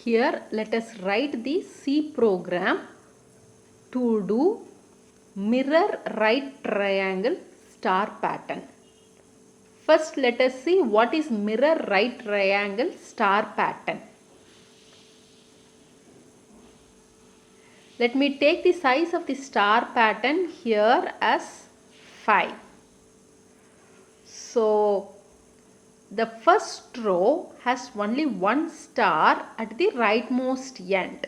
Here let us write the C program to do mirror right triangle star pattern. First let us see what is mirror right triangle star pattern. Let me take the size of the star pattern here as 5. So the first row has only one star at the rightmost end,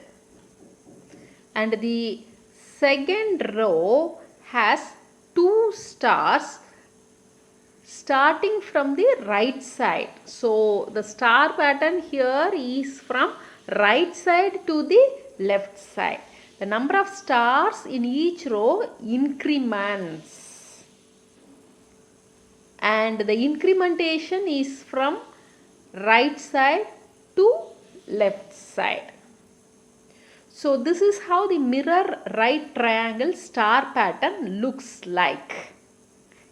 and the second row has two stars starting from the right side. So the star pattern here is from right side to the left side. The number of stars in each row increments, and the incrementation is from right side to left side. So this is how the mirror right triangle star pattern looks like.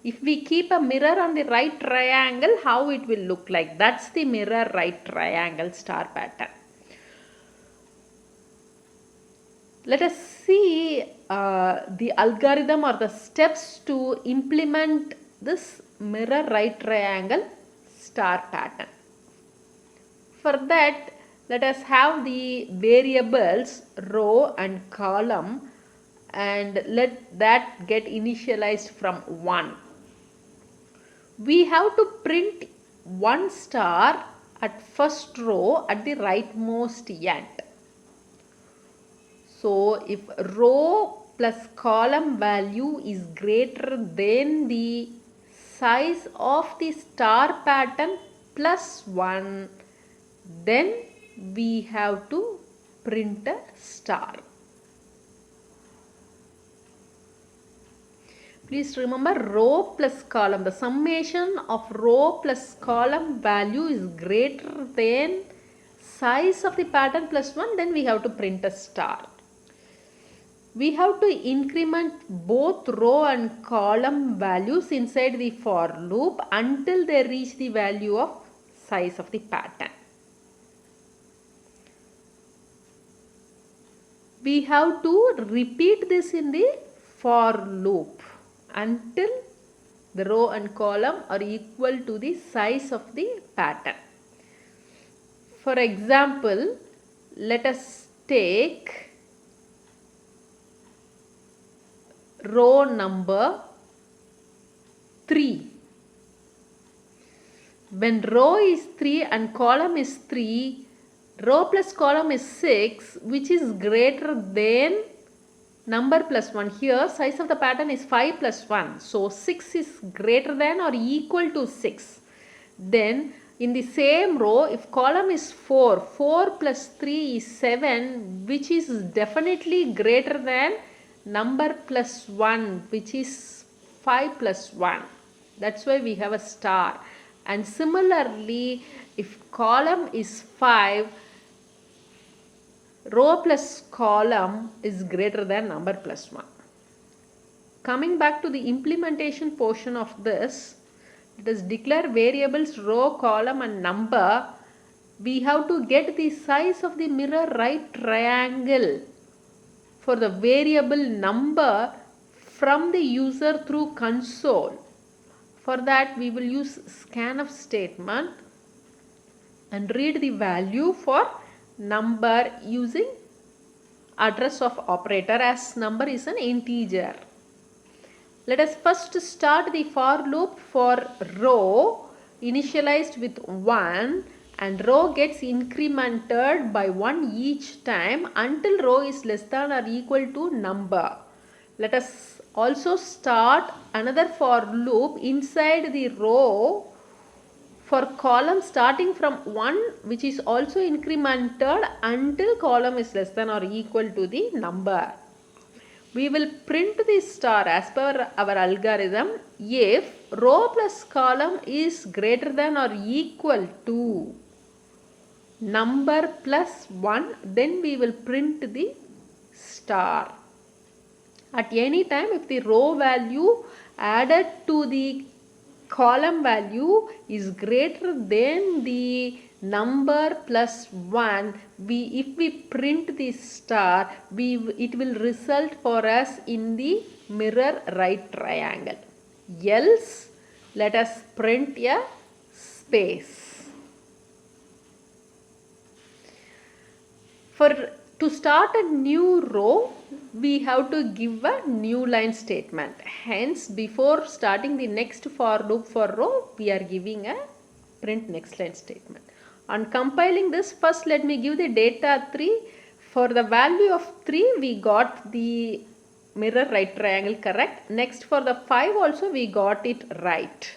If we keep a mirror on the right triangle, how it will look like? That's the mirror right triangle star pattern. Let us see the algorithm or the steps to implement this mirror right triangle star pattern. For that, let us have the variables row and column, and let that get initialized from 1. We have to print one star at first row at the rightmost end. So if row plus column value is greater than the size of the star pattern plus 1, then we have to print a star. Please remember, row plus column, the summation of row plus column value is greater than size of the pattern plus 1, then we have to print a star. We have to increment both row and column values inside the for loop until they reach the value of size of the pattern. We have to repeat this in the for loop until the row and column are equal to the size of the pattern. For example, let us take row number 3. When row is 3 and column is 3, row plus column is 6, which is greater than number plus 1. Here size of the pattern is 5 plus 1. So 6 is greater than or equal to 6. Then in the same row, if column is 4, 4 plus 3 is 7, which is definitely greater than number plus 1, which is 5 plus 1. That's why we have a star. And similarly, if column is 5, row plus column is greater than number plus 1. Coming back to the implementation portion of this, let us declare variables row, column and number. We have to get the size of the mirror right triangle for the variable number from the user through console. For that, we will use scanf statement and read the value for number using address of operator, as number is an integer. Let us first start the for loop for row initialized with 1, and row gets incremented by 1 each time until row is less than or equal to number. Let us also start another for loop inside the row for column starting from 1, which is also incremented until column is less than or equal to the number. We will print the star as per our algorithm if row plus column is greater than or equal to number plus 1, then we will print the star. At any time, if the row value added to the column value is greater than the number plus 1, if we print the star, it will result for us in the mirror right triangle. Else let us print a space. To start a new row, we have to give a new line statement. Hence, before starting the next for loop for row, we are giving a print next line statement. On compiling this, first let me give the data 3. For the value of 3, we got the mirror right triangle correct. Next, for the 5 also we got it right.